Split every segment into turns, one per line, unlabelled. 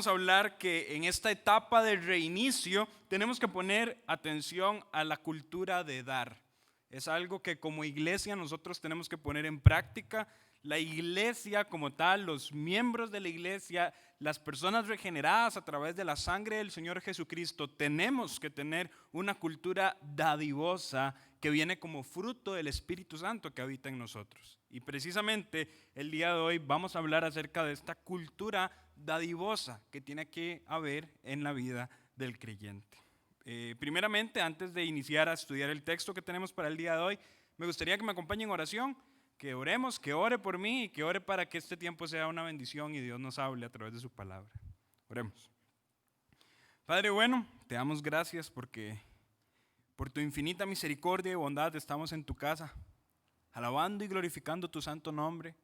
vamos a hablar que en esta etapa de reinicio tenemos que poner atención a la cultura de dar. Es algo que como iglesia nosotros tenemos que poner en práctica. La iglesia como tal, los miembros de la iglesia, las personas regeneradas a través de la sangre del Señor Jesucristo, tenemos que tener una cultura dadivosa que viene como fruto del Espíritu Santo que habita en nosotros. Y precisamente el día de hoy vamos a hablar acerca de esta cultura dadivosa que tiene que haber en la vida del creyente. Primeramente, antes de iniciar a estudiar el texto que tenemos para el día de hoy, me gustaría que me acompañen en oración, que oremos, que ore por mí y que ore para que este tiempo sea una bendición y Dios nos hable a través de su palabra. Oremos. Padre bueno, te damos gracias porque por tu infinita misericordia y bondad estamos en tu casa, alabando y glorificando tu santo nombre,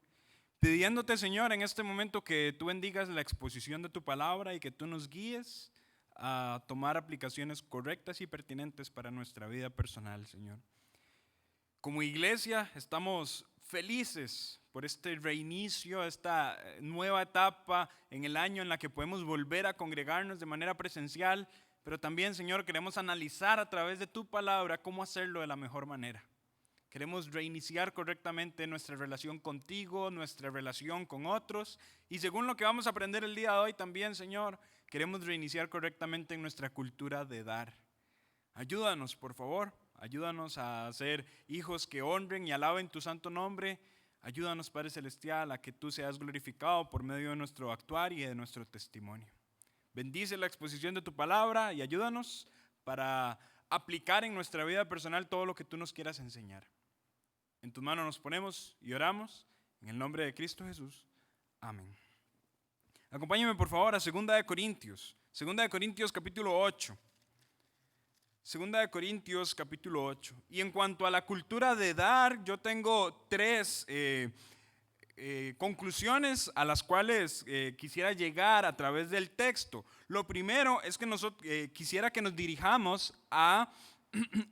pidiéndote, Señor, en este momento que tú bendigas la exposición de tu palabra y que tú nos guíes a tomar aplicaciones correctas y pertinentes para nuestra vida personal, Señor. Como iglesia estamos felices por este reinicio, esta nueva etapa en el año en la que podemos volver a congregarnos de manera presencial, pero también, Señor, queremos analizar a través de tu palabra cómo hacerlo de la mejor manera. Queremos reiniciar correctamente nuestra relación contigo, nuestra relación con otros, y según lo que vamos a aprender el día de hoy también, Señor, queremos reiniciar correctamente en nuestra cultura de dar. Ayúdanos, por favor. Ayúdanos a ser hijos que honren y alaben tu santo nombre. Ayúdanos, Padre Celestial, a que tú seas glorificado por medio de nuestro actuar y de nuestro testimonio. Bendice la exposición de tu palabra y ayúdanos para aplicar en nuestra vida personal todo lo que tú nos quieras enseñar. En tus manos nos ponemos y oramos en el nombre de Cristo Jesús. Amén. Acompáñame por favor a 2 Corintios capítulo 8. 2 Corintios capítulo 8. Y en cuanto a la cultura de dar, yo tengo tres conclusiones a las cuales quisiera llegar a través del texto. Lo primero es que quisiera que nos dirijamos a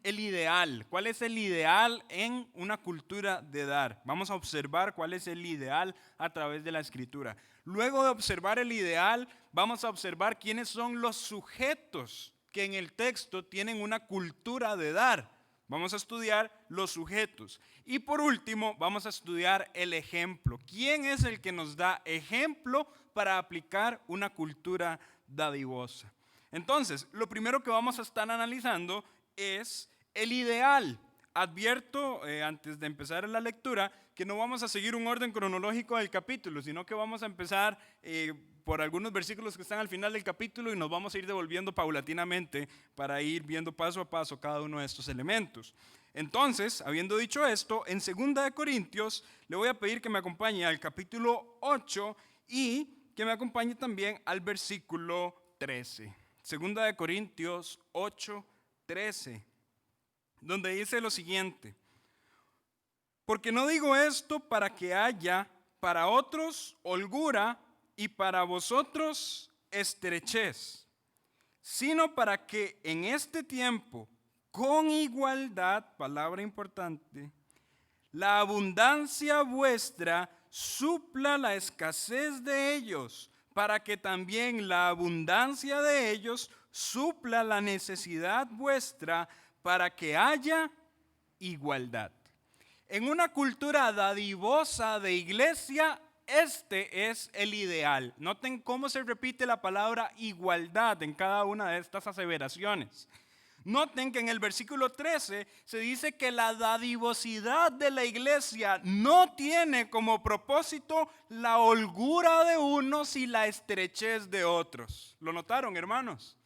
el ideal. ¿Cuál es el ideal en una cultura de dar? Vamos a observar cuál es el ideal a través de la Escritura. Luego de observar el ideal, vamos a observar quiénes son los sujetos que en el texto tienen una cultura de dar. Vamos a estudiar los sujetos. Y por último, vamos a estudiar el ejemplo. ¿Quién es el que nos da ejemplo para aplicar una cultura dadivosa? Entonces, lo primero que vamos a estar analizando es el ideal. Advierto antes de empezar la lectura que no vamos a seguir un orden cronológico del capítulo, sino que vamos a empezar por algunos versículos que están al final del capítulo y nos vamos a ir devolviendo paulatinamente para ir viendo paso a paso cada uno de estos elementos. Entonces, habiendo dicho esto, en 2 Corintios le voy a pedir que me acompañe al capítulo 8 y que me acompañe también al versículo 13. 2 Corintios 8, 13, donde dice lo siguiente: porque no digo esto para que haya para otros holgura y para vosotros estrechez, sino para que en este tiempo, con igualdad, palabra importante, la abundancia vuestra supla la escasez de ellos, para que también la abundancia de ellos supla la necesidad vuestra, para que haya igualdad. En una cultura dadivosa de iglesia, este es el ideal. Noten cómo se repite la palabra igualdad en cada una de estas aseveraciones. Noten que en el versículo 13 se dice que la dadivosidad de la iglesia no tiene como propósito la holgura de unos y la estrechez de otros. ¿Lo notaron, hermanos?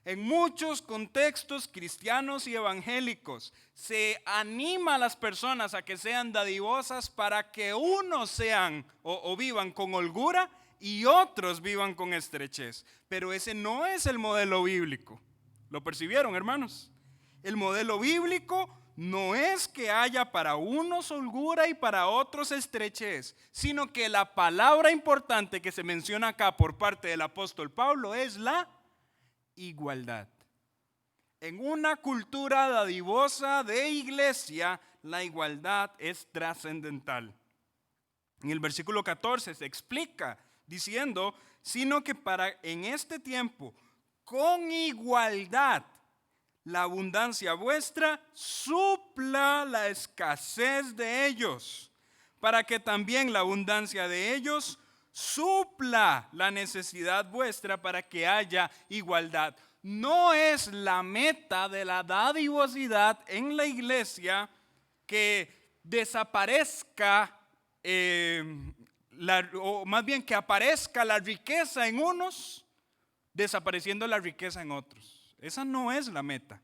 En muchos contextos cristianos y evangélicos se anima a las personas a que sean dadivosas para que unos sean o vivan con holgura y otros vivan con estrechez. Pero ese no es el modelo bíblico. ¿Lo percibieron, hermanos? El modelo bíblico no es que haya para unos holgura y para otros estrechez, sino que la palabra importante que se menciona acá por parte del apóstol Pablo es la igualdad. En una cultura dadivosa de iglesia, la igualdad es trascendental. En el versículo 14 se explica diciendo sino que para en este tiempo, con igualdad, la abundancia vuestra supla la escasez de ellos, para que también la abundancia de ellos supla la necesidad vuestra, para que haya igualdad. No es la meta de la dadivosidad en la iglesia que desaparezca, o más bien que aparezca la riqueza en unos, desapareciendo la riqueza en otros. Esa no es la meta.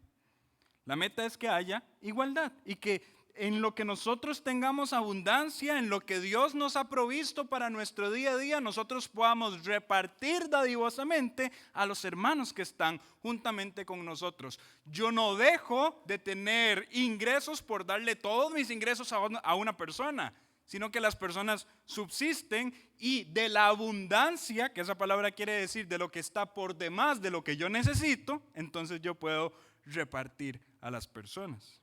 La meta es que haya igualdad y que en lo que nosotros tengamos abundancia, en lo que Dios nos ha provisto para nuestro día a día, nosotros podamos repartir dadivosamente a los hermanos que están juntamente con nosotros. Yo no dejo de tener ingresos por darle todos mis ingresos a una persona, sino que las personas subsisten y de la abundancia, que esa palabra quiere decir de lo que está por demás de lo que yo necesito, entonces yo puedo repartir a las personas.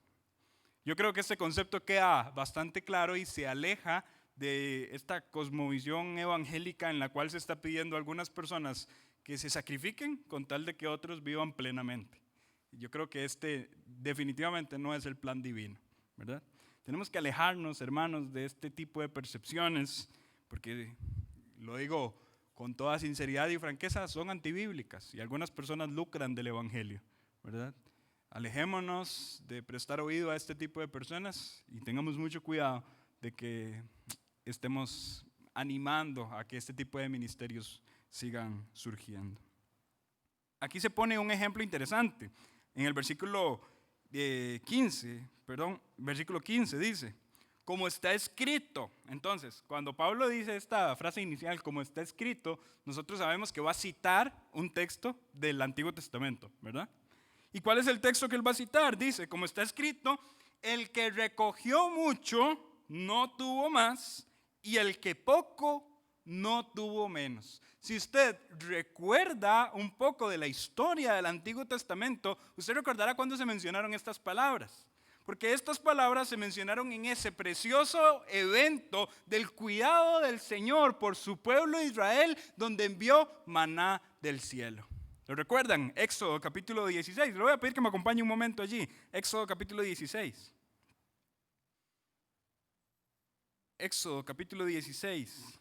Yo creo que este concepto queda bastante claro y se aleja de esta cosmovisión evangélica en la cual se está pidiendo a algunas personas que se sacrifiquen con tal de que otros vivan plenamente. Yo creo que este definitivamente no es el plan divino, ¿verdad? Tenemos que alejarnos, hermanos, de este tipo de percepciones, porque lo digo con toda sinceridad y franqueza, son antibíblicas y algunas personas lucran del evangelio, ¿verdad? Alejémonos de prestar oído a este tipo de personas y tengamos mucho cuidado de que estemos animando a que este tipo de ministerios sigan surgiendo. Aquí se pone un ejemplo interesante. En el versículo 15 dice, como está escrito. Entonces, cuando Pablo dice esta frase inicial, como está escrito, nosotros sabemos que va a citar un texto del Antiguo Testamento, ¿verdad? ¿Y cuál es el texto que él va a citar? Dice, como está escrito, el que recogió mucho no tuvo más, y el que poco no tuvo menos. Si usted recuerda un poco de la historia del Antiguo Testamento, usted recordará cuando se mencionaron estas palabras. Porque estas palabras se mencionaron en ese precioso evento del cuidado del Señor por su pueblo Israel, donde envió maná del cielo. ¿Lo recuerdan? Éxodo capítulo 16. Le voy a pedir que me acompañe un momento allí. Éxodo capítulo 16. Éxodo capítulo 16.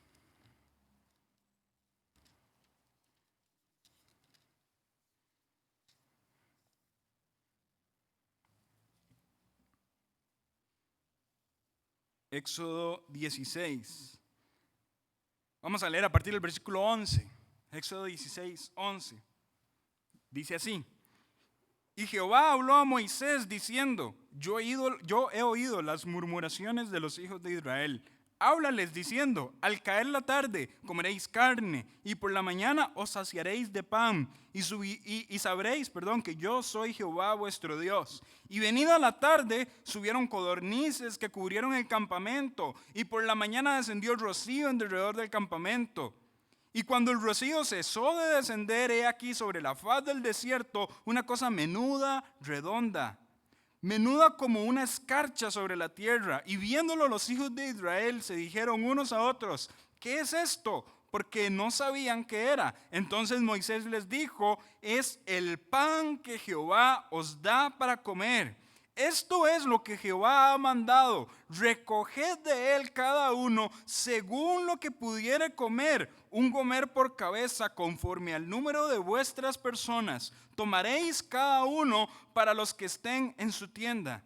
Éxodo 16. Vamos a leer a partir del versículo 11. Éxodo 16, 11. Dice así: y Jehová habló a Moisés diciendo, yo he oído las murmuraciones de los hijos de Israel. Háblales diciendo, al caer la tarde comeréis carne, y por la mañana os saciaréis de pan, y sabréis, que yo soy Jehová vuestro Dios. Y venida la tarde subieron codornices que cubrieron el campamento, y por la mañana descendió rocío en derredor del campamento. Y cuando el rocío cesó de descender, he aquí sobre la faz del desierto una cosa menuda, redonda, menuda como una escarcha sobre la tierra. Y viéndolo los hijos de Israel se dijeron unos a otros, ¿qué es esto? Porque no sabían qué era. Entonces Moisés les dijo, es el pan que Jehová os da para comer. Esto es lo que Jehová ha mandado, recoged de él cada uno según lo que pudiere comer, un gomer por cabeza conforme al número de vuestras personas. Tomaréis cada uno para los que estén en su tienda.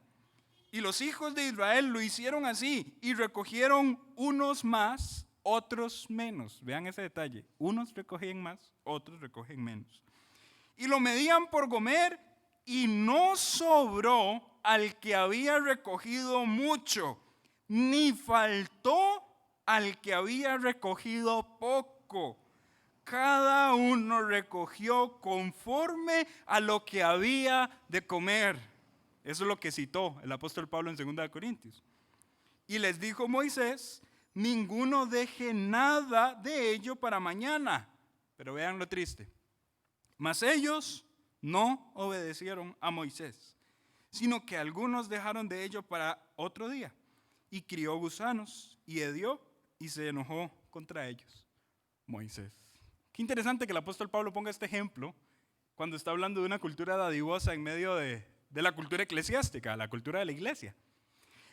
Y los hijos de Israel lo hicieron así y recogieron unos más, otros menos. Vean ese detalle, unos recogían más, otros recogen menos. Y lo medían por gomer y no sobró al que había recogido mucho, ni faltó al que había recogido poco. Cada uno recogió conforme a lo que había de comer. Eso es lo que citó el apóstol Pablo en 2 Corintios. Y les dijo Moisés, ninguno deje nada de ello para mañana. Pero vean lo triste. Mas ellos no obedecieron a Moisés, sino que algunos dejaron de ello para otro día, y crió gusanos, y hedió, y se enojó contra ellos. Moisés. Qué interesante que el apóstol Pablo ponga este ejemplo cuando está hablando de una cultura dadivosa en medio de la cultura eclesiástica, la cultura de la iglesia.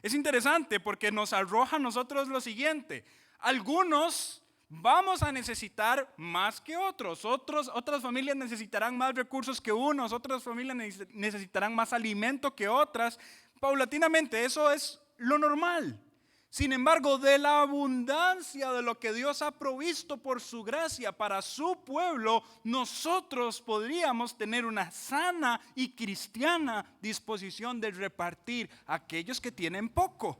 Es interesante porque nos arroja a nosotros lo siguiente: algunos vamos a necesitar más que otros, otras familias necesitarán más recursos que unos, otras familias necesitarán más alimento que otras. Paulatinamente, eso es lo normal. Sin embargo, de la abundancia de lo que Dios ha provisto por su gracia para su pueblo, nosotros podríamos tener una sana y cristiana disposición de repartir a aquellos que tienen poco.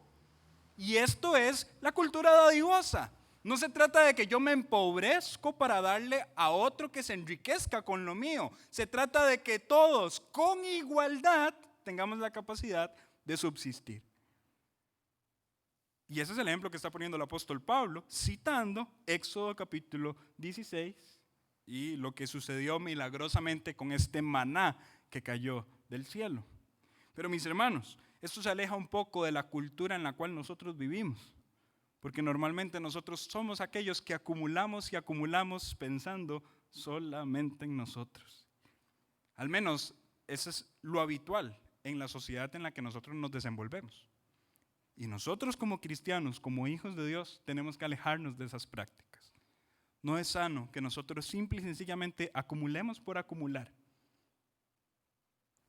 Y esto es la cultura dadivosa. No se trata de que yo me empobrezco para darle a otro que se enriquezca con lo mío. Se trata de que todos con igualdad tengamos la capacidad de subsistir. Y ese es el ejemplo que está poniendo el apóstol Pablo, citando Éxodo capítulo 16 y lo que sucedió milagrosamente con este maná que cayó del cielo. Pero mis hermanos, esto se aleja un poco de la cultura en la cual nosotros vivimos, porque normalmente nosotros somos aquellos que acumulamos y acumulamos pensando solamente en nosotros. Al menos eso es lo habitual en la sociedad en la que nosotros nos desenvolvemos. Y nosotros como cristianos, como hijos de Dios, tenemos que alejarnos de esas prácticas. No es sano que nosotros simple y sencillamente acumulemos por acumular.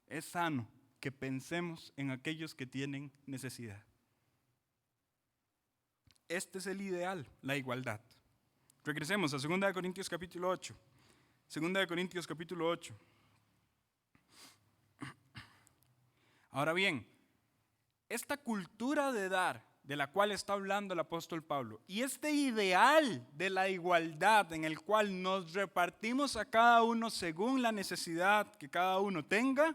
Es sano que pensemos en aquellos que tienen necesidad. Este es el ideal, la igualdad. Regresemos a 2 Corintios capítulo 8. 2 Corintios capítulo 8. Ahora bien, esta cultura de dar, de la cual está hablando el apóstol Pablo, y este ideal de la igualdad en el cual nos repartimos a cada uno según la necesidad que cada uno tenga,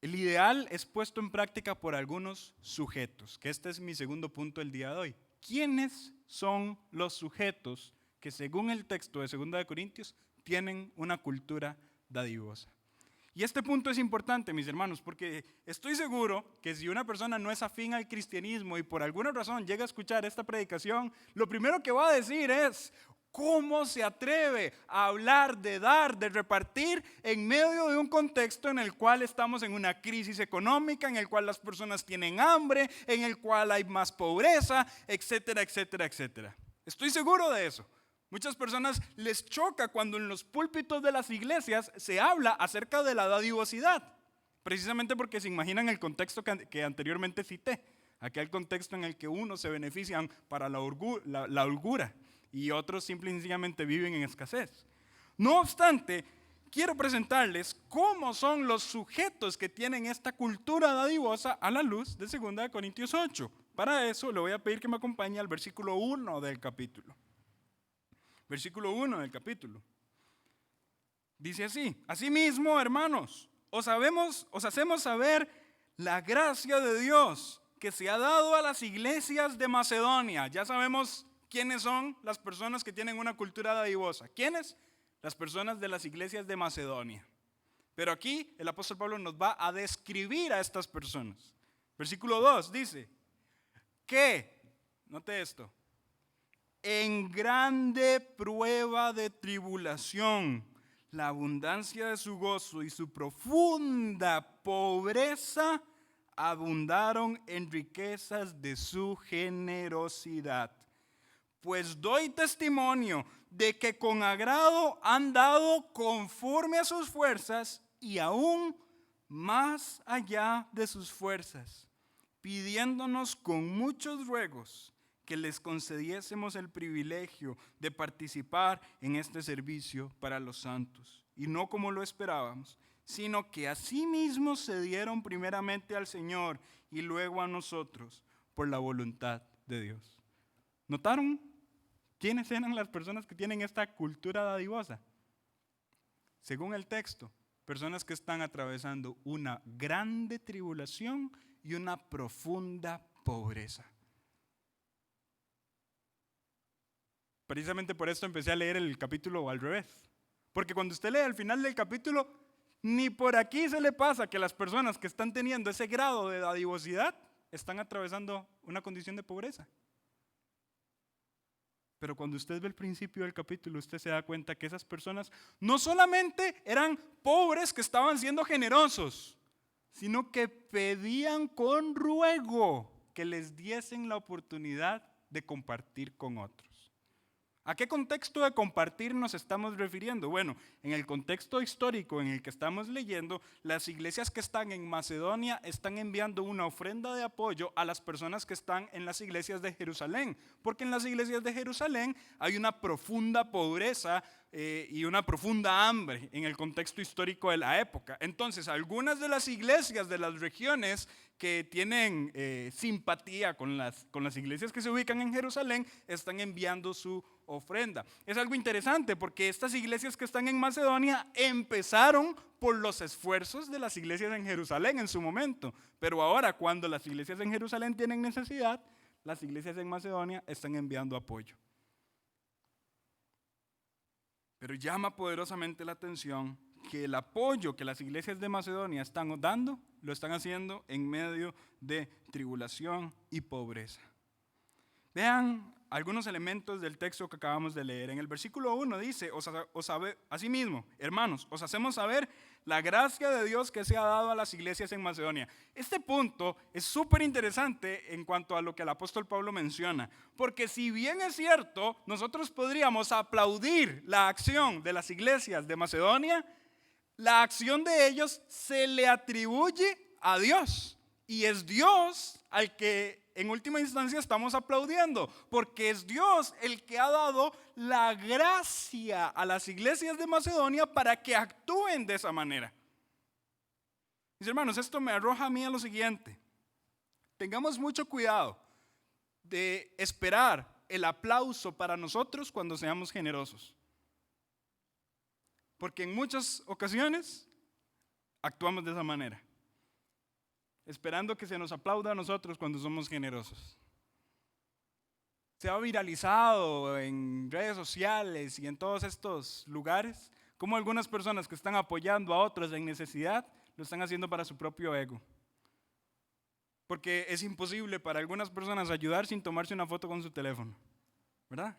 el ideal es puesto en práctica por algunos sujetos, que este es mi segundo punto del día de hoy. ¿Quiénes son los sujetos que según el texto de 2 Corintios tienen una cultura dadivosa? Y este punto es importante, mis hermanos, porque estoy seguro que si una persona no es afín al cristianismo y por alguna razón llega a escuchar esta predicación, lo primero que va a decir es: ¿cómo se atreve a hablar de dar, de repartir en medio de un contexto en el cual estamos en una crisis económica, en el cual las personas tienen hambre, en el cual hay más pobreza, etcétera, etcétera, etcétera? Estoy seguro de eso. Muchas personas les choca cuando en los púlpitos de las iglesias se habla acerca de la dadivosidad, precisamente porque se imaginan el contexto que anteriormente cité, aquel contexto en el que unos se benefician para la holgura y otros simple y sencillamente viven en escasez. No obstante, quiero presentarles cómo son los sujetos que tienen esta cultura dadivosa a la luz de 2 Corintios 8. Para eso le voy a pedir que me acompañe al versículo 1 del capítulo. Versículo 1 del capítulo. Dice así: asimismo, hermanos, os hacemos saber la gracia de Dios que se ha dado a las iglesias de Macedonia. Ya sabemos quiénes son las personas que tienen una cultura dadivosa. ¿Quiénes? Las personas de las iglesias de Macedonia. Pero aquí el apóstol Pablo nos va a describir a estas personas. Versículo 2 dice que, note esto, en grande prueba de tribulación, la abundancia de su gozo y su profunda pobreza abundaron en riquezas de su generosidad. Pues doy testimonio de que con agrado han dado conforme a sus fuerzas y aún más allá de sus fuerzas, pidiéndonos con muchos ruegos que les concediésemos el privilegio de participar en este servicio para los santos. Y no como lo esperábamos, sino que asimismo se dieron primeramente al Señor y luego a nosotros por la voluntad de Dios. ¿Notaron quiénes eran las personas que tienen esta cultura dadivosa? Según el texto, personas que están atravesando una grande tribulación y una profunda pobreza. Precisamente por esto empecé a leer el capítulo al revés. Porque cuando usted lee al final del capítulo, ni por aquí se le pasa que las personas que están teniendo ese grado de dadivosidad están atravesando una condición de pobreza. Pero cuando usted ve el principio del capítulo, usted se da cuenta que esas personas no solamente eran pobres que estaban siendo generosos, sino que pedían con ruego que les diesen la oportunidad de compartir con otros. ¿A qué contexto de compartir nos estamos refiriendo? Bueno, en el contexto histórico en el que estamos leyendo, las iglesias que están en Macedonia están enviando una ofrenda de apoyo a las personas que están en las iglesias de Jerusalén, porque en las iglesias de Jerusalén hay una profunda pobreza y una profunda hambre en el contexto histórico de la época. Entonces, algunas de las iglesias de las regiones que tienen simpatía con las iglesias que se ubican en Jerusalén están enviando su ofrenda. Es algo interesante porque estas iglesias que están en Macedonia empezaron por los esfuerzos de las iglesias en Jerusalén en su momento, pero ahora cuando las iglesias en Jerusalén tienen necesidad, las iglesias en Macedonia están enviando apoyo. Pero llama poderosamente la atención que el apoyo que las iglesias de Macedonia están dando, lo están haciendo en medio de tribulación y pobreza. Vean algunos elementos del texto que acabamos de leer. En el versículo 1 dice, asimismo, hermanos, os hacemos saber la gracia de Dios que se ha dado a las iglesias en Macedonia. Este punto es súper interesante en cuanto a lo que el apóstol Pablo menciona, porque si bien es cierto, nosotros podríamos aplaudir la acción de las iglesias de Macedonia, la acción de ellos se le atribuye a Dios, y es Dios al que en última instancia estamos aplaudiendo, porque es Dios el que ha dado la gracia a las iglesias de Macedonia para que actúen de esa manera. Mis hermanos, esto me arroja a mí a lo siguiente: tengamos mucho cuidado de esperar el aplauso para nosotros cuando seamos generosos, porque en muchas ocasiones actuamos de esa manera, esperando que se nos aplauda a nosotros cuando somos generosos. Se ha viralizado en redes sociales y en todos estos lugares cómo algunas personas que están apoyando a otros en necesidad lo están haciendo para su propio ego. Porque es imposible para algunas personas ayudar sin tomarse una foto con su teléfono, ¿verdad?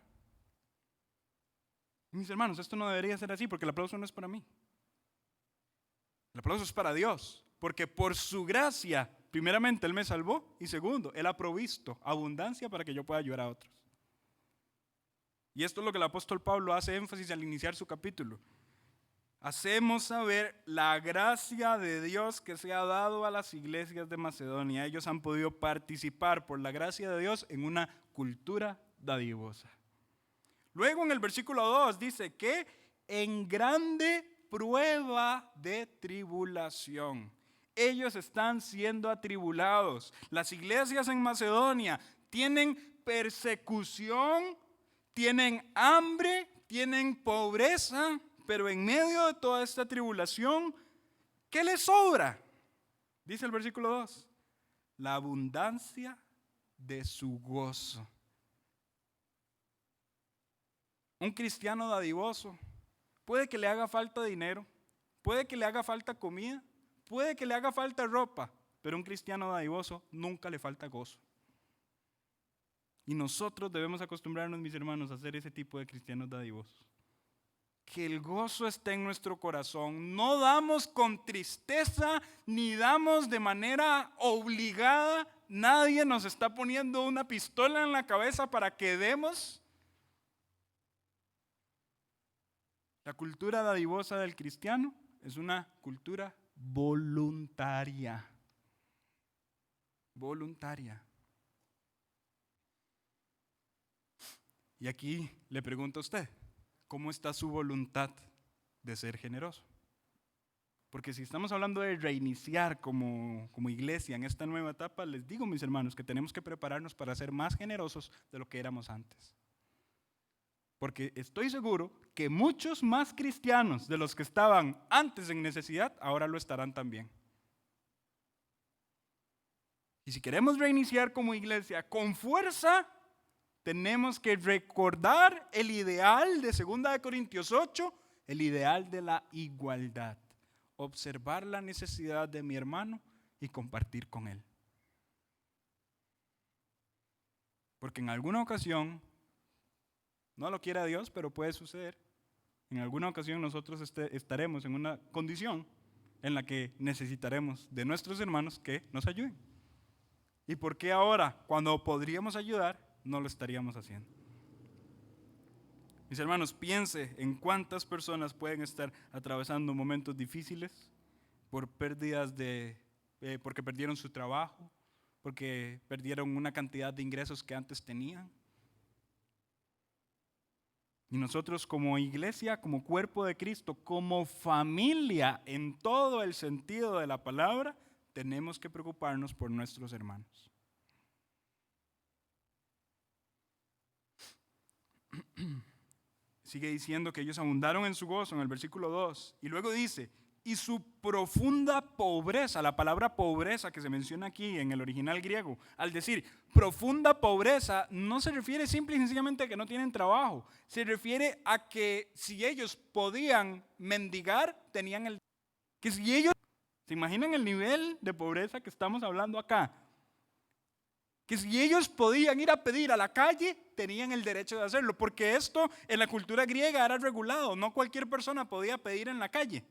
Mis hermanos, esto no debería ser así, porque el aplauso no es para mí. El aplauso es para Dios, porque por su gracia, primeramente, Él me salvó, y segundo, Él ha provisto abundancia para que yo pueda ayudar a otros. Y esto es lo que el apóstol Pablo hace énfasis al iniciar su capítulo. Hacemos saber la gracia de Dios que se ha dado a las iglesias de Macedonia. Ellos han podido participar por la gracia de Dios en una cultura dadivosa. Luego en el versículo 2 dice que en grande prueba de tribulación. Ellos están siendo atribulados. Las iglesias en Macedonia tienen persecución, tienen hambre, tienen pobreza, pero en medio de toda esta tribulación, ¿qué les sobra? Dice el versículo 2, la abundancia de su gozo. Un cristiano dadivoso puede que le haga falta dinero, puede que le haga falta comida, puede que le haga falta ropa, pero un cristiano dadivoso nunca le falta gozo. Y nosotros debemos acostumbrarnos, mis hermanos, a ser ese tipo de cristianos dadivosos. Que el gozo esté en nuestro corazón. No damos con tristeza ni damos de manera obligada. Nadie nos está poniendo una pistola en la cabeza para que demos. La cultura dadivosa del cristiano es una cultura voluntaria. Voluntaria. Y aquí le pregunto a usted, ¿cómo está su voluntad de ser generoso? Porque si estamos hablando de reiniciar como iglesia en esta nueva etapa, les digo, mis hermanos, que tenemos que prepararnos para ser más generosos de lo que éramos antes. Porque estoy seguro que muchos más cristianos de los que estaban antes en necesidad, ahora lo estarán también. Y si queremos reiniciar como iglesia con fuerza, tenemos que recordar el ideal de 2 Corintios 8, el ideal de la igualdad. Observar la necesidad de mi hermano y compartir con él. Porque en alguna ocasión No lo quiera Dios, pero puede suceder. En alguna ocasión nosotros estaremos en una condición en la que necesitaremos de nuestros hermanos que nos ayuden. ¿Y por qué ahora, cuando podríamos ayudar, no lo estaríamos haciendo? Mis hermanos, piense en cuántas personas pueden estar atravesando momentos difíciles por pérdidas porque perdieron su trabajo, porque perdieron una cantidad de ingresos que antes tenían. Y nosotros como iglesia, como cuerpo de Cristo, como familia, en todo el sentido de la palabra, tenemos que preocuparnos por nuestros hermanos. Sigue diciendo que ellos abundaron en su gozo en el versículo 2. Y luego dice, y su profunda pobreza, la palabra pobreza que se menciona aquí en el original griego, al decir profunda pobreza, no se refiere simple y sencillamente a que no tienen trabajo. Se refiere a que si ellos podían mendigar, tenían el... Que si ellos... ¿Se imaginan el nivel de pobreza que estamos hablando acá? Que si ellos podían ir a pedir a la calle, tenían el derecho de hacerlo, porque esto en la cultura griega era regulado, no cualquier persona podía pedir en la calle,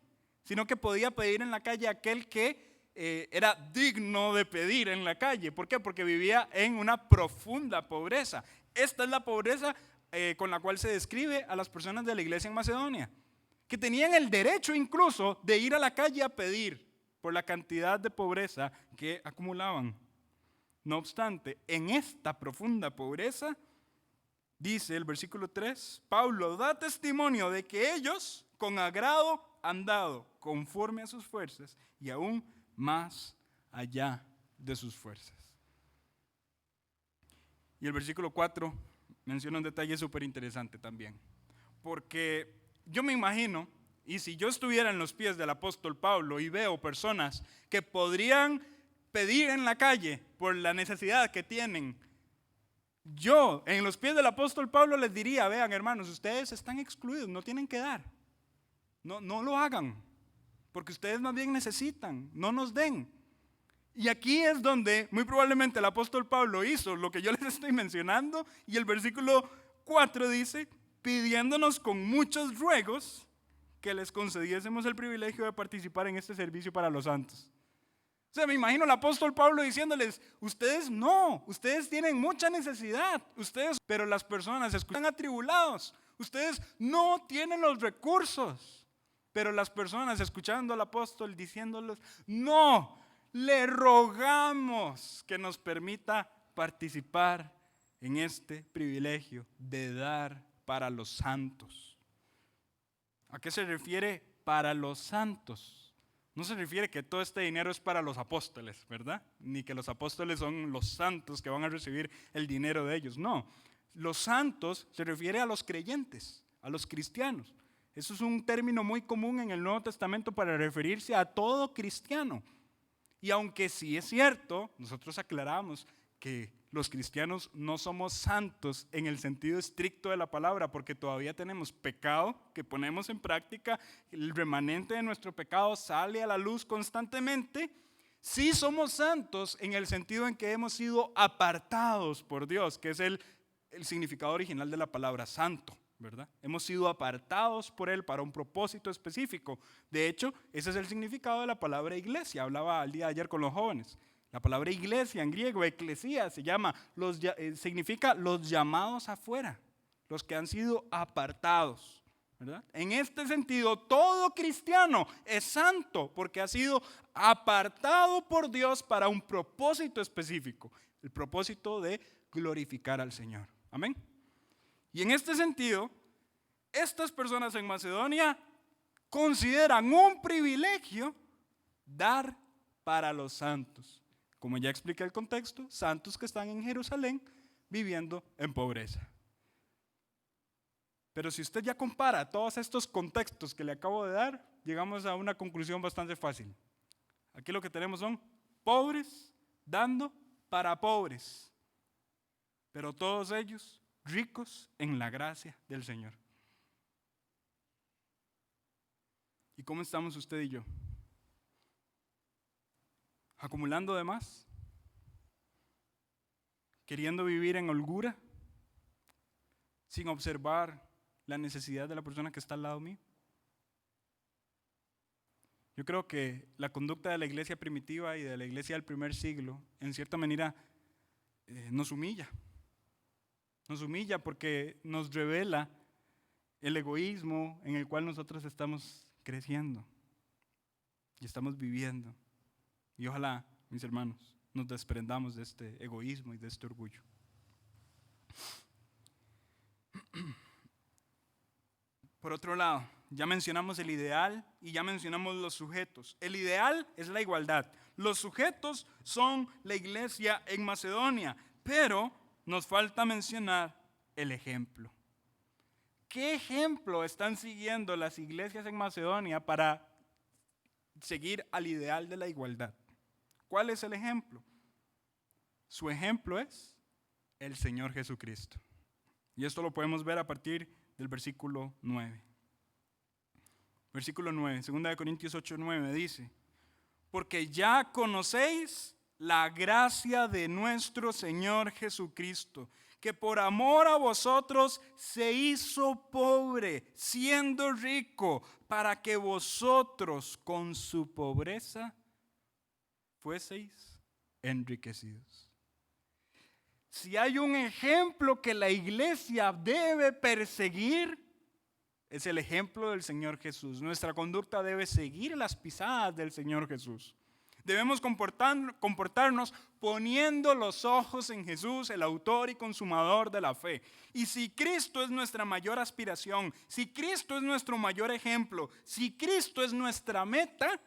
sino que podía pedir en la calle aquel que era digno de pedir en la calle. ¿Por qué? Porque vivía en una profunda pobreza. Esta es la pobreza con la cual se describe a las personas de la iglesia en Macedonia, que tenían el derecho incluso de ir a la calle a pedir por la cantidad de pobreza que acumulaban. No obstante, en esta profunda pobreza, dice el versículo 3, Pablo da testimonio de que ellos con agrado han dado conforme a sus fuerzas y aún más allá de sus fuerzas. Y el versículo 4 menciona un detalle súper interesante también, porque yo me imagino, y si yo estuviera en los pies del apóstol Pablo y veo personas que podrían pedir en la calle por la necesidad que tienen, yo en los pies del apóstol Pablo les diría, vean hermanos, ustedes están excluidos, no tienen que dar, no lo hagan, porque ustedes más bien necesitan, no nos den. Y aquí es donde muy probablemente el apóstol Pablo hizo lo que yo les estoy mencionando, y el versículo 4 dice, pidiéndonos con muchos ruegos que les concediésemos el privilegio de participar en este servicio para los santos. O sea, me imagino al apóstol Pablo diciéndoles, ustedes tienen mucha necesidad, pero las personas están atribulados, ustedes no tienen los recursos, pero las personas escuchando al apóstol diciéndoles, no, le rogamos que nos permita participar en este privilegio de dar para los santos. ¿A qué se refiere para los santos? No se refiere que todo este dinero es para los apóstoles, ¿verdad? Ni que los apóstoles son los santos que van a recibir el dinero de ellos. No, los santos se refiere a los creyentes, a los cristianos. Eso es un término muy común en el Nuevo Testamento para referirse a todo cristiano. Y aunque sí es cierto, nosotros aclaramos que los cristianos no somos santos en el sentido estricto de la palabra, porque todavía tenemos pecado que ponemos en práctica, el remanente de nuestro pecado sale a la luz constantemente. Sí somos santos en el sentido en que hemos sido apartados por Dios, que es el significado original de la palabra santo, ¿verdad? Hemos sido apartados por Él para un propósito específico. De hecho, ese es el significado de la palabra iglesia. Hablaba el día de ayer con los jóvenes. La palabra iglesia en griego, eclesía, significa los llamados afuera, los que han sido apartados, ¿verdad? En este sentido, todo cristiano es santo porque ha sido apartado por Dios para un propósito específico, el propósito de glorificar al Señor. Amén. Y en este sentido, estas personas en Macedonia consideran un privilegio dar para los santos. Como ya expliqué el contexto, santos que están en Jerusalén viviendo en pobreza. Pero si usted ya compara todos estos contextos que le acabo de dar, llegamos a una conclusión bastante fácil. Aquí lo que tenemos son pobres dando para pobres, pero todos ellos ricos en la gracia del Señor. ¿Y cómo estamos usted y yo? ¿Acumulando de más? ¿Queriendo vivir en holgura? sin observar la necesidad de la persona que está al lado mío. Yo creo que la conducta de la iglesia primitiva y de la iglesia del primer siglo, en cierta manera, nos humilla. Nos humilla porque nos revela el egoísmo en el cual nosotros estamos creciendo y estamos viviendo. Y ojalá, mis hermanos, nos desprendamos de este egoísmo y de este orgullo. Por otro lado, ya mencionamos el ideal y ya mencionamos los sujetos. El ideal es la igualdad. Los sujetos son la iglesia en Macedonia, pero nos falta mencionar el ejemplo. ¿Qué ejemplo están siguiendo las iglesias en Macedonia para seguir al ideal de la igualdad? ¿Cuál es el ejemplo? Su ejemplo es el Señor Jesucristo. Y esto lo podemos ver a partir del versículo 9. Versículo 9, 2 Corintios 8:9 dice: porque ya conocéis la gracia de nuestro Señor Jesucristo, que por amor a vosotros se hizo pobre, siendo rico, para que vosotros con su pobreza fueseis enriquecidos. Si hay un ejemplo que la iglesia debe perseguir, es el ejemplo del Señor Jesús. Nuestra conducta debe seguir las pisadas del Señor Jesús. Debemos comportarnos poniendo los ojos en Jesús, el autor y consumador de la fe. Y si Cristo es nuestra mayor aspiración, si Cristo es nuestro mayor ejemplo, si Cristo es nuestra meta,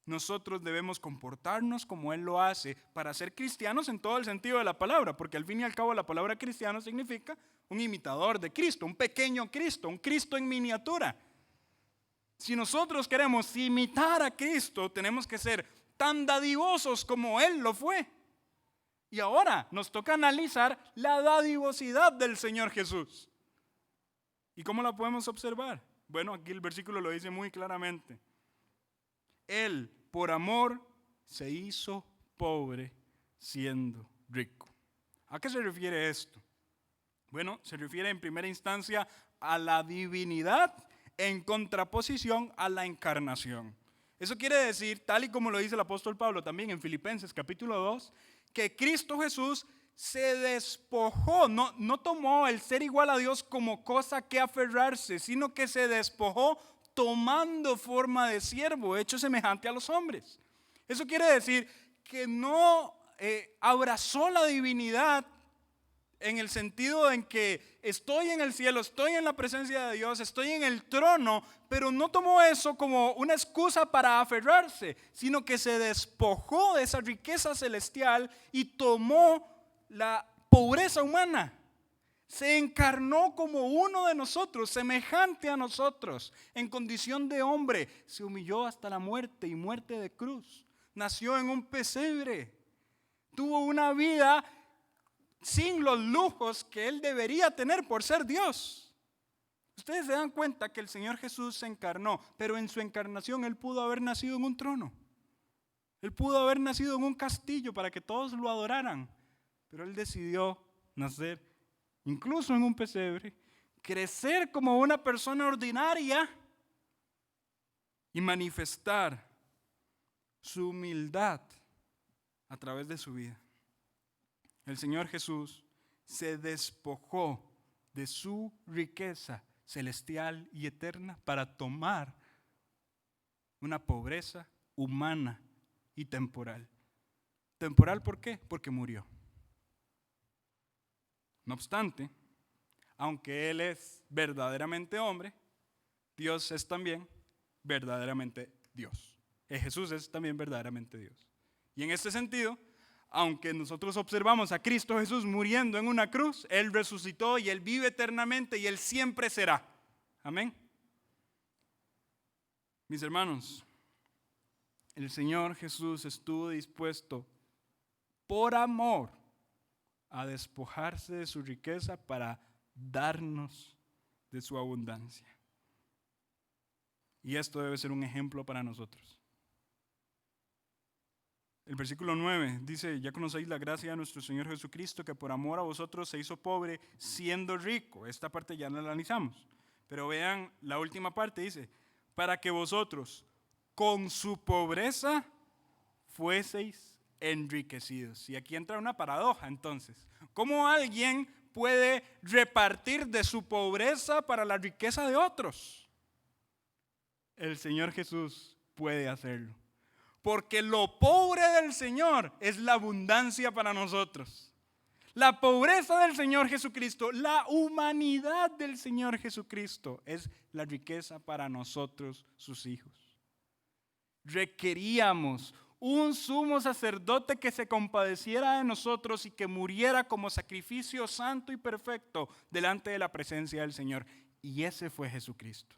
nosotros debemos comportarnos como Él lo hace para ser cristianos en todo el sentido de la palabra, porque al fin y al cabo la palabra cristiano significa un imitador de Cristo, un pequeño Cristo, un Cristo en miniatura. Si nosotros queremos imitar a Cristo, tenemos que ser tan dadivosos como Él lo fue. Y ahora nos toca analizar la dadivosidad del Señor Jesús. ¿Y cómo la podemos observar? Bueno, aquí el versículo lo dice muy claramente. Él, por amor, se hizo pobre siendo rico. ¿A qué se refiere esto? Bueno, se refiere en primera instancia a la divinidad en contraposición a la encarnación. Eso quiere decir, tal y como lo dice el apóstol Pablo también en Filipenses capítulo 2, que Cristo Jesús se despojó, no tomó el ser igual a Dios como cosa que aferrarse, sino que se despojó tomando forma de siervo, hecho semejante a los hombres. Eso quiere decir que no abrazó la divinidad en el sentido en que estoy en el cielo, estoy en la presencia de Dios, estoy en el trono, pero no tomó eso como una excusa para aferrarse, sino que se despojó de esa riqueza celestial y tomó la pobreza humana. Se encarnó como uno de nosotros, semejante a nosotros, en condición de hombre. Se humilló hasta la muerte y muerte de cruz. Nació en un pesebre. Tuvo una vida sin los lujos que Él debería tener por ser Dios. Ustedes se dan cuenta que el Señor Jesús se encarnó, pero en su encarnación Él pudo haber nacido en un trono. Él pudo haber nacido en un castillo para que todos lo adoraran, pero Él decidió nacer incluso en un pesebre, crecer como una persona ordinaria y manifestar su humildad a través de su vida. El Señor Jesús se despojó de su riqueza celestial y eterna para tomar una pobreza humana y temporal. ¿Temporal por qué? Porque murió. No obstante, aunque Él es verdaderamente hombre, Dios es también verdaderamente Dios. Jesús es también verdaderamente Dios. Y en este sentido, aunque nosotros observamos a Cristo Jesús muriendo en una cruz, Él resucitó y Él vive eternamente y Él siempre será. Amén. Mis hermanos, el Señor Jesús estuvo dispuesto por amor a despojarse de su riqueza para darnos de su abundancia. Y esto debe ser un ejemplo para nosotros. el versículo 9 dice: ya conocéis la gracia de nuestro Señor Jesucristo, que por amor a vosotros se hizo pobre siendo rico. Esta parte ya la analizamos. Pero vean la última parte, dice: para que vosotros con su pobreza fueseis enriquecidos. Y aquí entra una paradoja entonces. ¿Cómo alguien puede repartir de su pobreza para la riqueza de otros? El Señor Jesús puede hacerlo. Porque lo pobre del Señor es la abundancia para nosotros. La pobreza del Señor Jesucristo, la humanidad del Señor Jesucristo es la riqueza para nosotros, sus hijos. Requeríamos un sumo sacerdote que se compadeciera de nosotros y que muriera como sacrificio santo y perfecto delante de la presencia del Señor. Y ese fue Jesucristo.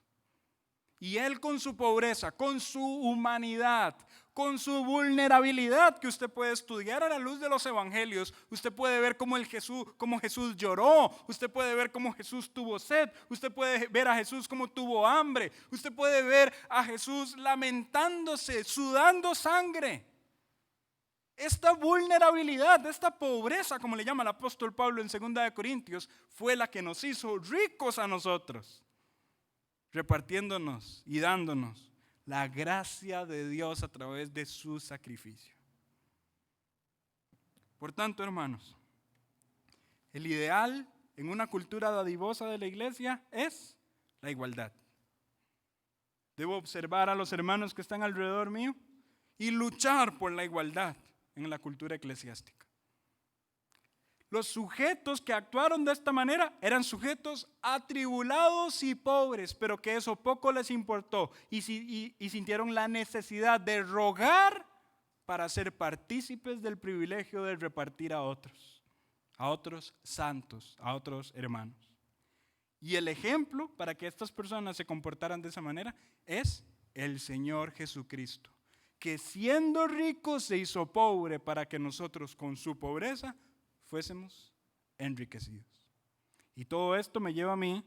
Y Él con su pobreza, con su humanidad, con su vulnerabilidad, que usted puede estudiar a la luz de los evangelios, usted puede ver cómo Jesús lloró, usted puede ver cómo Jesús tuvo sed, usted puede ver a Jesús cómo tuvo hambre, usted puede ver a Jesús lamentándose, sudando sangre. Esta vulnerabilidad, esta pobreza, como le llama el apóstol Pablo en 2 Corintios, fue la que nos hizo ricos a nosotros, repartiéndonos y dándonos la gracia de Dios a través de su sacrificio. Por tanto, hermanos, el ideal en una cultura dadivosa de la iglesia es la igualdad. Debo observar a los hermanos que están alrededor mío y luchar por la igualdad en la cultura eclesiástica. Los sujetos que actuaron de esta manera eran sujetos atribulados y pobres, pero que eso poco les importó y sintieron la necesidad de rogar para ser partícipes del privilegio de repartir a otros santos, a otros hermanos. Y el ejemplo para que estas personas se comportaran de esa manera es el Señor Jesucristo, que siendo rico se hizo pobre para que nosotros con su pobreza fuésemos enriquecidos. Y todo esto me lleva a mí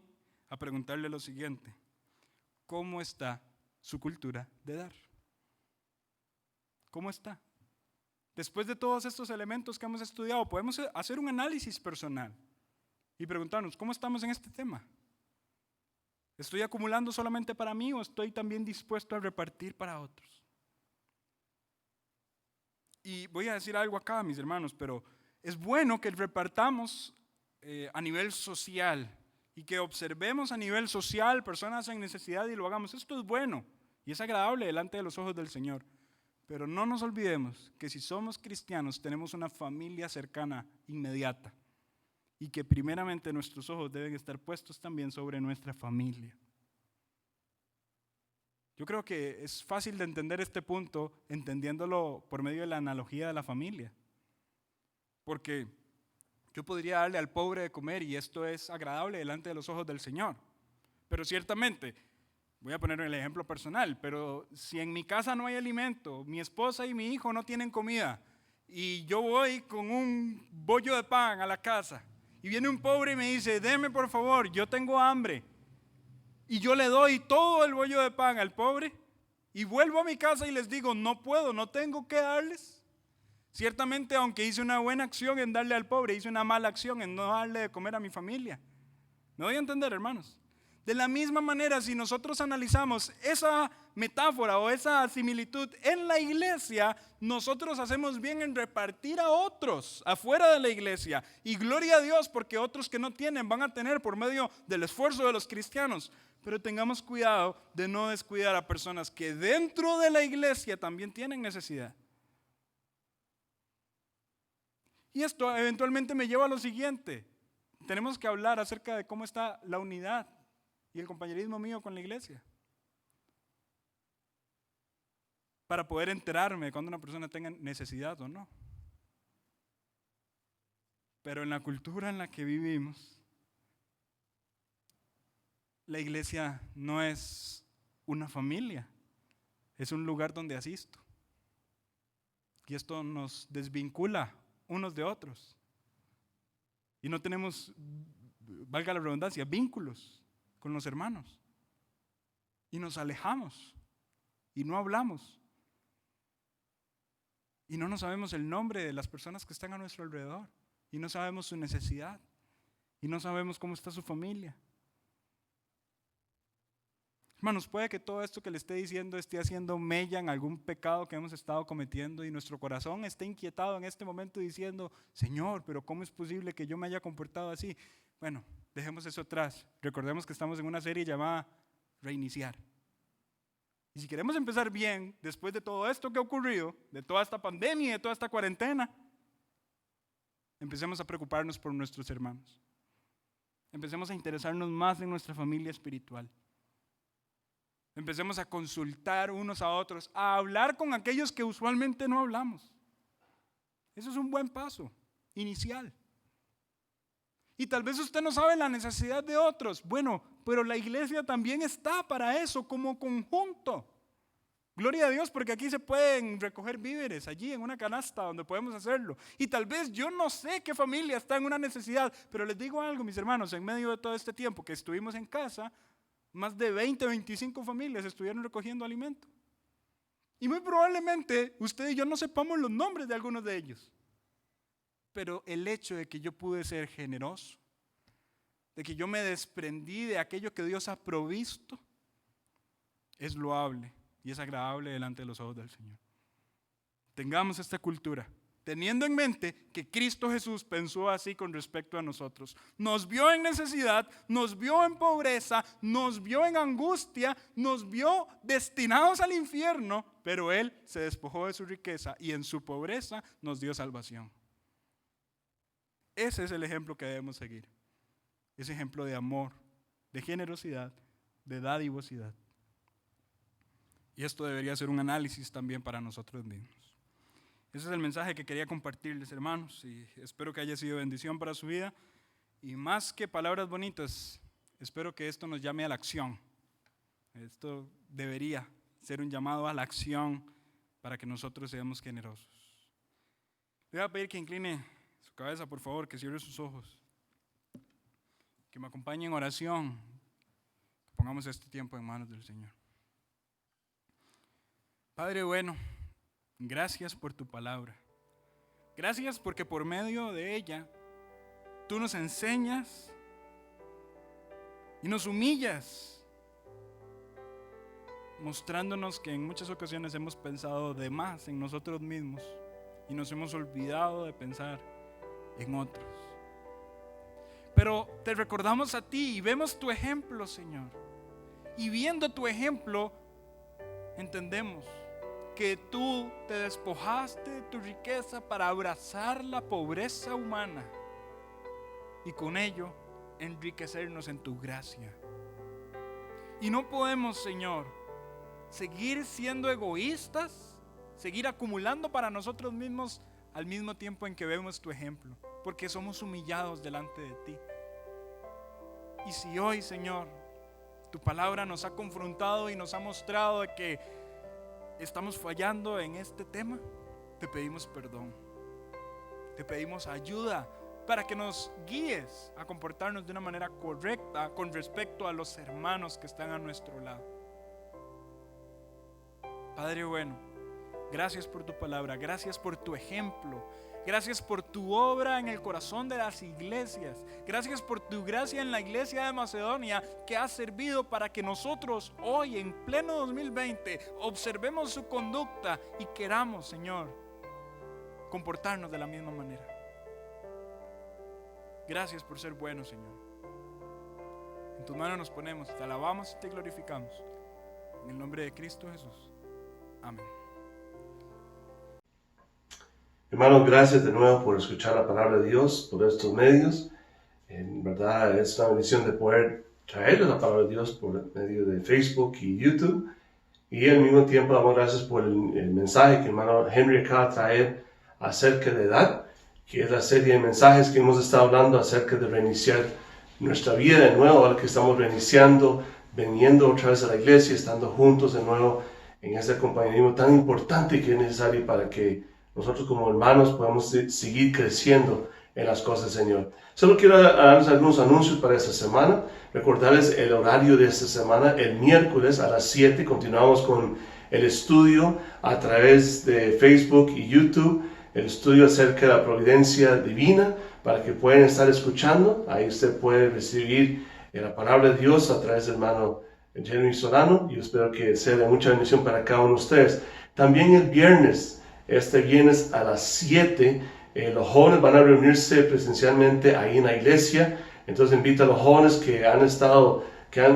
a preguntarle lo siguiente: ¿cómo está su cultura de dar? ¿Cómo está? Después de todos estos elementos que hemos estudiado, podemos hacer un análisis personal y preguntarnos: ¿cómo estamos en este tema? ¿Estoy acumulando solamente para mí o estoy también dispuesto a repartir para otros? Y voy a decir algo acá, mis hermanos, pero es bueno que repartamos a nivel social y que observemos a nivel social personas en necesidad y lo hagamos. Esto es bueno y es agradable delante de los ojos del Señor. Pero no nos olvidemos que si somos cristianos tenemos una familia cercana, inmediata, y que primeramente nuestros ojos deben estar puestos también sobre nuestra familia. Yo creo que es fácil de entender este punto entendiéndolo por medio de la analogía de la familia. Porque yo podría darle al pobre de comer y esto es agradable delante de los ojos del Señor. Pero ciertamente, voy a poner el ejemplo personal, pero si en mi casa no hay alimento, mi esposa y mi hijo no tienen comida y yo voy con un bollo de pan a la casa y viene un pobre y me dice: deme por favor, yo tengo hambre, y yo le doy todo el bollo de pan al pobre y vuelvo a mi casa y les digo: no puedo, no tengo que darles. Ciertamente, aunque hice una buena acción en darle al pobre, hice una mala acción en no darle de comer a mi familia. ¿Me doy a entender, hermanos? De la misma manera, si nosotros analizamos esa metáfora o esa similitud en la iglesia, nosotros hacemos bien en repartir a otros afuera de la iglesia. Y gloria a Dios, porque otros que no tienen van a tener por medio del esfuerzo de los cristianos. Pero tengamos cuidado de no descuidar a personas que dentro de la iglesia también tienen necesidad. Y esto eventualmente me lleva a lo siguiente: tenemos que hablar acerca de cómo está la unidad y el compañerismo mío con la iglesia, para poder enterarme de cuando una persona tenga necesidad o no. Pero en la cultura en la que vivimos, la iglesia no es una familia, es un lugar donde asisto. Y esto nos desvincula unos de otros. Y no tenemos, valga la redundancia, vínculos con los hermanos. Y nos alejamos y no hablamos. Y no nos sabemos el nombre de las personas que están a nuestro alrededor. Y no sabemos su necesidad. Y no sabemos cómo está su familia. Hermanos, puede que todo esto que le esté diciendo esté haciendo mella en algún pecado que hemos estado cometiendo y nuestro corazón esté inquietado en este momento diciendo, Señor, pero ¿cómo es posible que yo me haya comportado así? Bueno, dejemos eso atrás. Recordemos que estamos en una serie llamada Reiniciar. Y si queremos empezar bien, después de todo esto que ha ocurrido, de toda esta pandemia y de toda esta cuarentena, empecemos a preocuparnos por nuestros hermanos. Empecemos a interesarnos más en nuestra familia espiritual. Empecemos a consultar unos a otros, a hablar con aquellos que usualmente no hablamos. Eso es un buen paso inicial. Y tal vez usted no sabe la necesidad de otros. Bueno, pero la iglesia también está para eso como conjunto. Gloria a Dios, porque aquí se pueden recoger víveres, allí en una canasta donde podemos hacerlo. Y tal vez yo no sé qué familia está en una necesidad, pero les digo algo, mis hermanos, en medio de todo este tiempo que estuvimos en casa, más de 20, 25 familias estuvieron recogiendo alimento. Y muy probablemente usted y yo no sepamos los nombres de algunos de ellos. Pero el hecho de que yo pude ser generoso, de que yo me desprendí de aquello que Dios ha provisto, es loable y es agradable delante de los ojos del Señor. Tengamos esta cultura, teniendo en mente que Cristo Jesús pensó así con respecto a nosotros. Nos vio en necesidad, nos vio en pobreza, nos vio en angustia, nos vio destinados al infierno, pero Él se despojó de su riqueza y en su pobreza nos dio salvación. Ese es el ejemplo que debemos seguir. Ese ejemplo de amor, de generosidad, de dadivosidad. Y esto debería ser un análisis también para nosotros mismos. Ese es el mensaje que quería compartirles, hermanos, y espero que haya sido bendición para su vida. Y más que palabras bonitas, espero que esto nos llame a la acción. Esto debería ser un llamado a la acción para que nosotros seamos generosos. Le voy a pedir que incline su cabeza, por favor, que cierre sus ojos, que me acompañe en oración, que pongamos este tiempo en manos del Señor. Padre bueno, gracias por tu palabra. Gracias porque por medio de ella tú nos enseñas y nos humillas, mostrándonos que en muchas ocasiones hemos pensado de más en nosotros mismos y nos hemos olvidado de pensar en otros. Pero te recordamos a ti y vemos tu ejemplo, Señor. Y viendo tu ejemplo, entendemos que tú te despojaste de tu riqueza para abrazar la pobreza humana y con ello enriquecernos en tu gracia. Y no podemos, Señor, seguir siendo egoístas, seguir acumulando para nosotros mismos al mismo tiempo en que vemos tu ejemplo, porque somos humillados delante de ti. Y si hoy, Señor, tu palabra nos ha confrontado y nos ha mostrado que estamos fallando en este tema, te pedimos perdón, te pedimos ayuda para que nos guíes a comportarnos de una manera correcta con respecto a los hermanos que están a nuestro lado. Padre bueno, gracias por tu palabra, gracias por tu ejemplo, gracias por tu obra en el corazón de las iglesias, gracias por tu gracia en la iglesia de Macedonia que ha servido para que nosotros hoy en pleno 2020 observemos su conducta y queramos, Señor, comportarnos de la misma manera. Gracias por ser bueno, Señor. En tus manos nos ponemos, te alabamos y te glorificamos. En el nombre de Cristo Jesús. Amén.
Hermanos, gracias de nuevo por escuchar la palabra de Dios por estos medios. En verdad es una bendición de poder traerles la palabra de Dios por medio de Facebook y YouTube. Y al mismo tiempo damos gracias por el mensaje que el hermano Henry acaba de traer acerca de edad, que es la serie de mensajes que hemos estado hablando acerca de reiniciar nuestra vida de nuevo, ahora que estamos reiniciando, viniendo otra vez a la iglesia, estando juntos de nuevo en este compañerismo tan importante que es necesario para que nosotros como hermanos podamos seguir creciendo en las cosas del Señor. Solo quiero darles algunos anuncios para esta semana. Recordarles el horario de esta semana. El miércoles a las 7 continuamos con el estudio a través de Facebook y YouTube, el estudio acerca de la providencia divina, para que puedan estar escuchando. Ahí usted puede recibir la palabra de Dios a través del hermano Jeremy Solano. Yo espero que sea de mucha bendición para cada uno de ustedes. También el viernes, este viernes a las 7, los jóvenes van a reunirse presencialmente ahí en la iglesia. Entonces invito a los jóvenes que han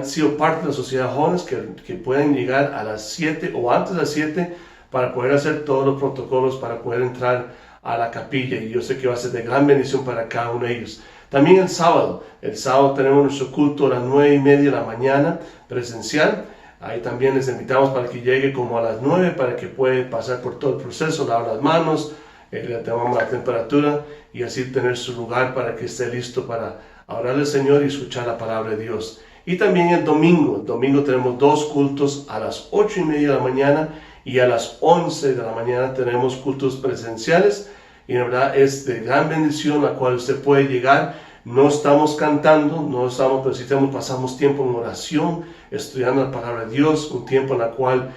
sido parte de la sociedad de jóvenes que pueden llegar a las 7 o antes de las 7 para poder hacer todos los protocolos para poder entrar a la capilla, y yo sé que va a ser de gran bendición para cada uno de ellos. También el sábado tenemos nuestro culto a las 9:30 de la mañana presencial. Ahí también les invitamos para que llegue como a las 9 para que pueda pasar por todo el proceso, lavar las manos, le tomamos la temperatura y así tener su lugar para que esté listo para orar al Señor y escuchar la palabra de Dios. Y también el domingo tenemos 2 cultos a las 8:30 de la mañana y a las 11 de la mañana tenemos cultos presenciales, y la verdad es de gran bendición la cual usted puede llegar. No estamos cantando, pero pasamos tiempo en oración, estudiando la palabra de Dios, un tiempo en el cual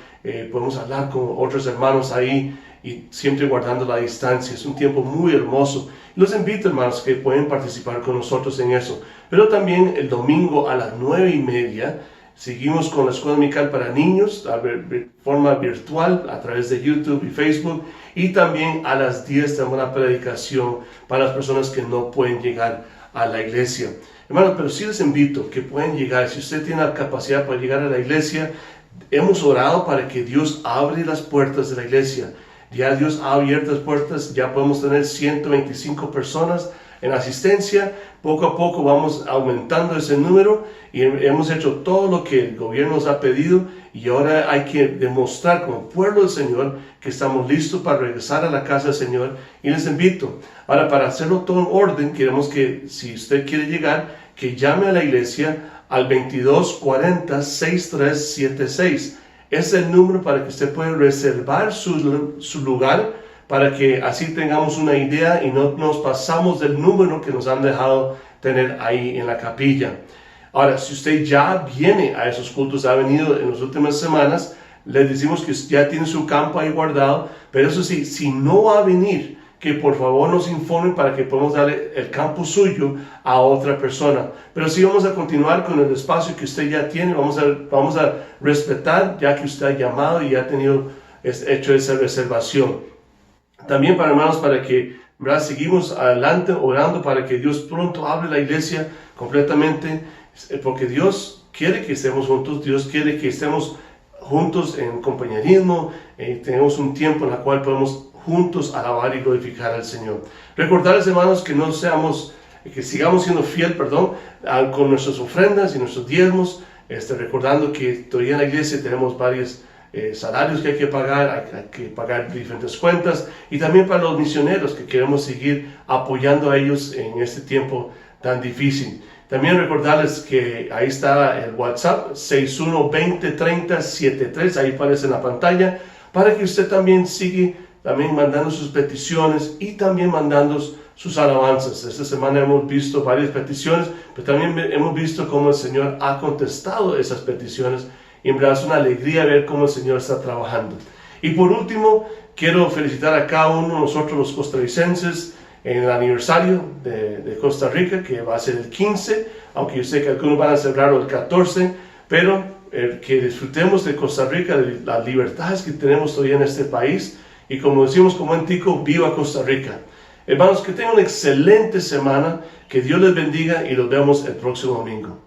podemos hablar con otros hermanos ahí y siempre guardando la distancia. Es un tiempo muy hermoso. Los invito, hermanos, que pueden participar con nosotros en eso. Pero también el domingo a las 9:30 seguimos con la escuela dominical para niños de forma virtual a través de YouTube y Facebook. Y también a las 10 tenemos una predicación para las personas que no pueden llegar a la iglesia. Hermanos, pero sí les invito que pueden llegar. Si usted tiene la capacidad para llegar a la iglesia, hemos orado para que Dios abra las puertas de la iglesia. Ya Dios ha abierto las puertas, ya podemos tener 125 personas en asistencia. Poco a poco vamos aumentando ese número y hemos hecho todo lo que el gobierno nos ha pedido, y ahora hay que demostrar como pueblo del Señor que estamos listos para regresar a la casa del Señor. Y les invito, ahora para hacerlo todo en orden, queremos que si usted quiere llegar, que llame a la iglesia al 2240-6376. Es el número para que usted pueda reservar su lugar, para que así tengamos una idea y no nos pasamos del número que nos han dejado tener ahí en la capilla. Ahora, si usted ya viene a esos cultos, ha venido en las últimas semanas, le decimos que ya tiene su campo ahí guardado, pero eso sí, si no va a venir, que por favor nos informe para que podamos darle el campo suyo a otra persona. Pero sí vamos a continuar con el espacio que usted ya tiene, vamos a respetar ya que usted ha llamado y ha hecho esa reservación. También para hermanos, para que seguimos adelante orando para que Dios pronto abra la iglesia completamente, porque Dios quiere que estemos juntos, Dios quiere que estemos juntos en compañerismo, tenemos un tiempo en el cual podemos juntos alabar y glorificar al Señor. Recordarles, hermanos, que sigamos siendo fiel, con nuestras ofrendas y nuestros diezmos, recordando que todavía en la iglesia tenemos varios salarios que hay que pagar diferentes cuentas, y también para los misioneros que queremos seguir apoyando a ellos en este tiempo tan difícil. También recordarles que ahí está el WhatsApp 61203073, ahí aparece en la pantalla, para que usted también siga mandando sus peticiones y también mandando sus alabanzas. Esta semana hemos visto varias peticiones, pero también hemos visto cómo el Señor ha contestado esas peticiones, y en verdad es una alegría ver cómo el Señor está trabajando. Y por último, quiero felicitar a cada uno de nosotros los costarricenses en el aniversario de Costa Rica, que va a ser el 15, aunque yo sé que algunos van a celebrarlo el 14, pero que disfrutemos de Costa Rica, de las libertades que tenemos todavía en este país, y como decimos como en Tico, viva Costa Rica. Hermanos, que tengan una excelente semana, que Dios les bendiga y los vemos el próximo domingo.